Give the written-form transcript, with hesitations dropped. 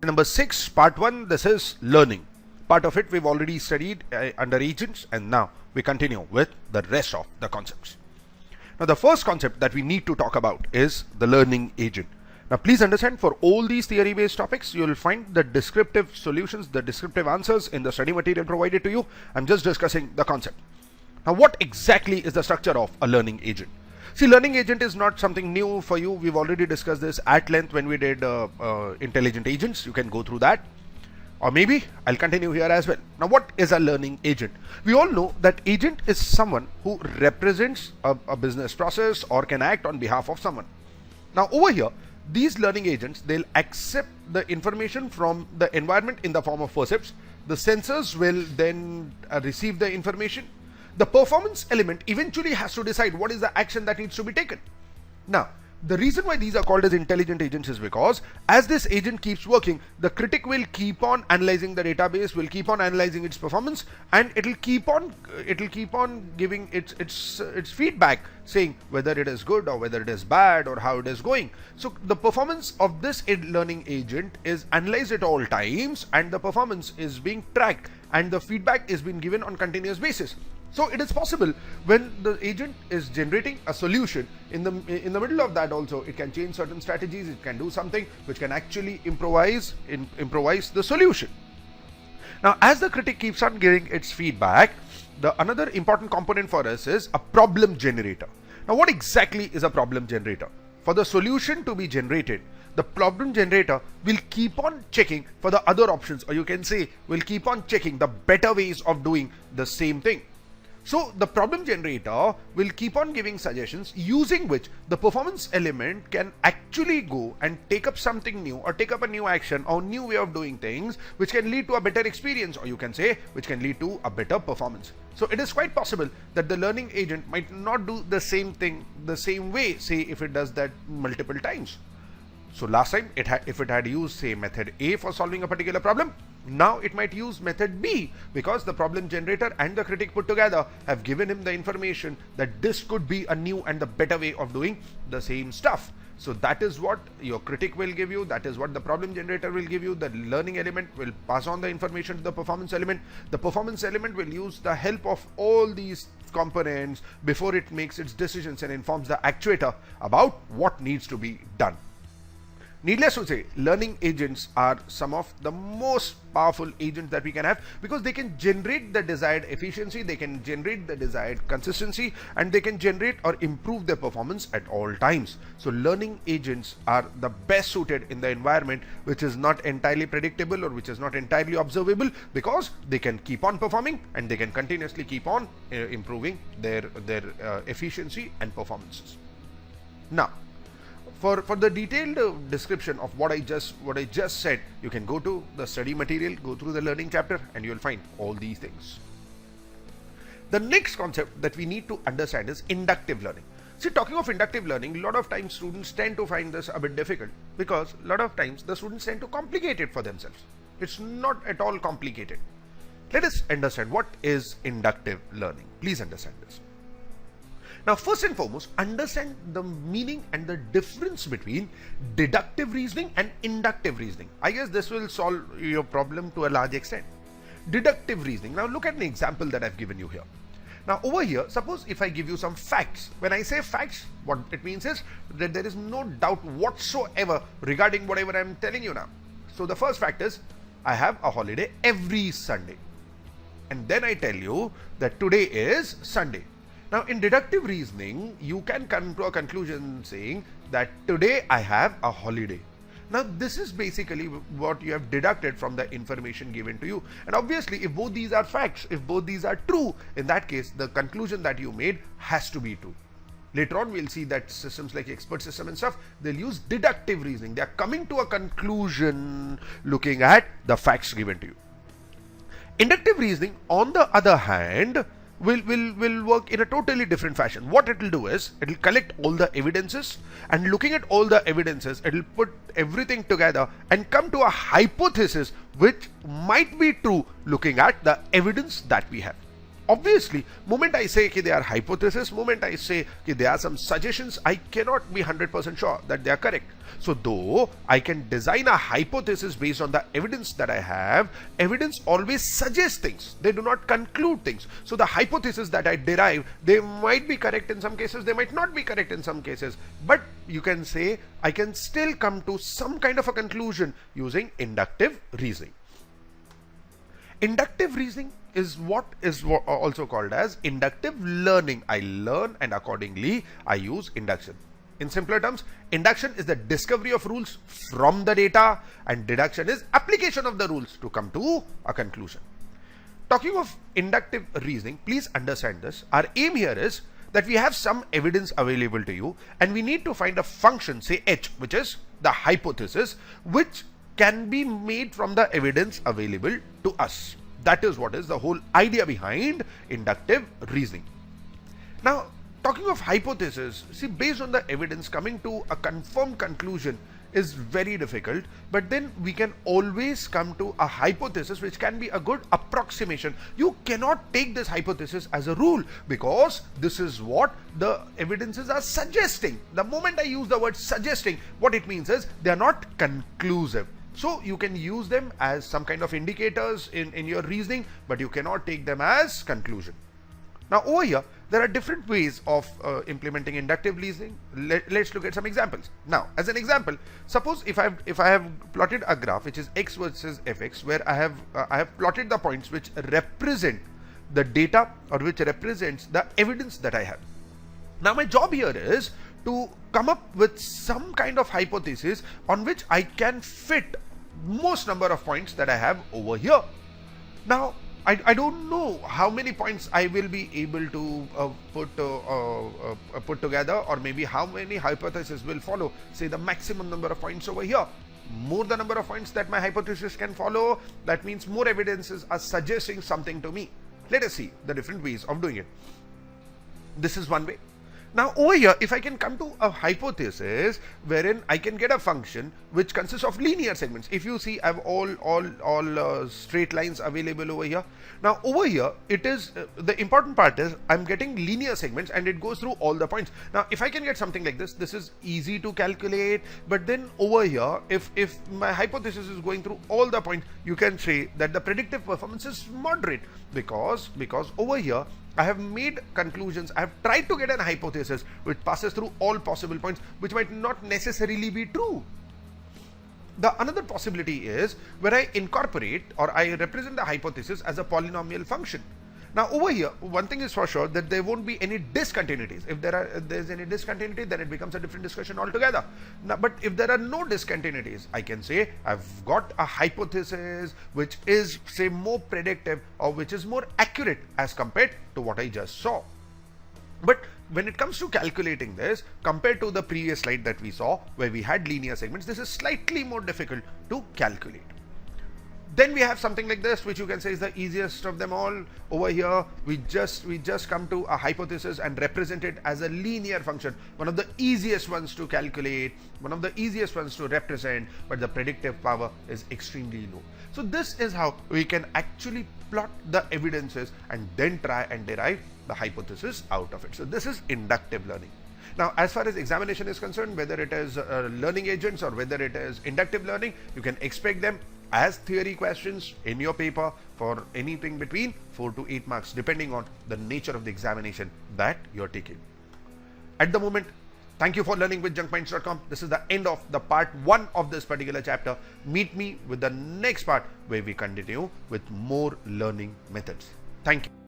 Number 6, part 1, this is learning. Part of it we've already studied under agents, and now we continue with the rest of the concepts. Now the first concept that we need to talk about is the learning agent. Now please understand, for all these theory based topics you will find the descriptive solutions, the descriptive answers in the study material provided to you. I'm just discussing the concept. Now what exactly is the structure of a learning agent? See, learning agent is not something new for you. We've already discussed this at length when we did intelligent agents. You can go through that, or maybe I'll continue here as well. Now what is a learning agent? We all know that agent is someone who represents a business process or can act on behalf of someone. Now over here, these learning agents, they'll accept the information from the environment in the form of percepts. The sensors will then receive the information. The performance element eventually has to decide what is the action that needs to be taken. Now, the reason why these are called as intelligent agents is because as this agent keeps working, the critic will keep on analyzing the database, will keep on analyzing its performance, and it'll keep on giving its feedback, saying whether it is good or whether it is bad or how it is going. So the performance of this learning agent is analyzed at all times, and the performance is being tracked, and the feedback is being given on continuous basis. So it is possible when the agent is generating a solution, in the middle of that also it can change certain strategies, it can do something which can actually improvise the solution. Now as the critic keeps on giving its feedback, the another important component for us is a problem generator. Now what exactly is a problem generator? For the solution to be generated, the problem generator will keep on checking for the other options, or you can say will keep on checking the better ways of doing the same thing. So the problem generator will keep on giving suggestions using which the performance element can actually go and take up something new, or take up a new action or new way of doing things, which can lead to a better experience, or you can say which can lead to a better performance. So it is quite possible that the learning agent might not do the same thing the same way, say if it does that multiple times. So last time if it had used, say, method A for solving a particular problem, now it might use method B because the problem generator and the critic put together have given him the information that this could be a new and the better way of doing the same stuff. So that is what your critic will give you, that is what the problem generator will give you. The learning element will pass on the information to the performance element. The performance element will use the help of all these components before it makes its decisions and informs the actuator about what needs to be done. Needless to say, learning agents are some of the most powerful agents that we can have, because they can generate the desired efficiency, they can generate the desired consistency, and they can generate or improve their performance at all times. So learning agents are the best suited in the environment which is not entirely predictable or which is not entirely observable, because they can keep on performing and they can continuously keep on improving their efficiency and performances. Now, for the detailed description of what I just said, you can go to the study material, go through the learning chapter, and you will find all these things. The next concept that we need to understand is inductive learning. See, talking of inductive learning, a lot of times students tend to find this a bit difficult, because a lot of times the students tend to complicate it for themselves. It's not at all complicated. Let us understand what is inductive learning. Please understand this. Now first and foremost, understand the meaning and the difference between deductive reasoning and inductive reasoning. I guess this will solve your problem to a large extent. Deductive reasoning. Now look at an example that I've given you here. Now over here, suppose if I give you some facts. When I say facts, what it means is that there is no doubt whatsoever regarding whatever I'm telling you now. So the first fact is, I have a holiday every Sunday. And then I tell you that today is Sunday. Now in deductive reasoning, you can come to a conclusion saying that today I have a holiday. Now this is basically what you have deducted from the information given to you. And obviously if both these are facts, if both these are true, in that case the conclusion that you made has to be true. Later on we'll see that systems like expert system and stuff, they'll use deductive reasoning. They are coming to a conclusion looking at the facts given to you. Inductive reasoning, on the other hand, will work in a totally different fashion. What it will do is, it will collect all the evidences, and looking at all the evidences, it will put everything together and come to a hypothesis which might be true looking at the evidence that we have. obviously, moment I say that they are hypotheses, moment I say that there are some suggestions, I cannot be 100% sure that they are correct. So though I can design a hypothesis based on the evidence that I have, evidence always suggests things. They do not conclude things. So the hypothesis that I derive, they might be correct in some cases, they might not be correct in some cases. But you can say I can still come to some kind of a conclusion using inductive reasoning. Inductive reasoning is what is also called as inductive learning. I learn and accordingly I use induction. In simpler terms, induction is the discovery of rules from the data and deduction is application of the rules to come to a conclusion. Talking of inductive reasoning, please understand this. Our aim here is that we have some evidence available to you and we need to find a function, say h, which is the hypothesis, which can be made from the evidence available to us. That is what is the whole idea behind inductive reasoning. Now, talking of hypothesis, see, based on the evidence, coming to a confirmed conclusion is very difficult, but then we can always come to a hypothesis which can be a good approximation. You cannot take this hypothesis as a rule because this is what the evidences are suggesting. The moment I use the word suggesting, what it means is they are not conclusive. So you can use them as some kind of indicators in your reasoning, but you cannot take them as conclusion. Now over here, there are different ways of implementing inductive reasoning. Let's look at some examples. Now, as an example, suppose if I have plotted a graph which is x versus fx, where I have plotted the points which represent the data or which represents the evidence that I have. Now my job here is to come up with some kind of hypothesis on which I can fit most number of points that I have over here. Now I don't know how many points I will be able to put together, or maybe how many hypotheses will follow, say the maximum number of points over here. More the number of points that my hypothesis can follow, that means more evidences are suggesting something to me. Let us see the different ways of doing it. This is one way. Now over here, if I can come to a hypothesis wherein I can get a function which consists of linear segments. If you see, I have all straight lines available over here. Now over here, it is the important part is I'm getting linear segments and it goes through all the points. Now if I can get something like this, this is easy to calculate. But then over here, if my hypothesis is going through all the points, you can say that the predictive performance is moderate because over here I have made conclusions. I have tried to get an hypothesis which passes through all possible points, which might not necessarily be true. The another possibility is where I incorporate or I represent the hypothesis as a polynomial function. Now over here, one thing is for sure, that there won't be any discontinuities. If there's any discontinuity, then it becomes a different discussion altogether. Now, but if there are no discontinuities, I can say I've got a hypothesis which is, say, more predictive or which is more accurate as compared to what I just saw. But when it comes to calculating this, compared to the previous slide that we saw where we had linear segments, this is slightly more difficult to calculate. Then we have something like this, which you can say is the easiest of them all. Over here, we just come to a hypothesis and represent it as a linear function. One of the easiest ones to calculate, one of the easiest ones to represent, but the predictive power is extremely low. So this is how we can actually plot the evidences and then try and derive the hypothesis out of it. So this is inductive learning. Now, as far as examination is concerned, whether it is learning agents or whether it is inductive learning, you can expect them as theory questions in your paper for anything between 4 to 8 marks, depending on the nature of the examination that you're taking. At the moment, thank you for learning with junkminds.com. This is the end of the part 1 of this particular chapter. Meet me with the next part where we continue with more learning methods. Thank you.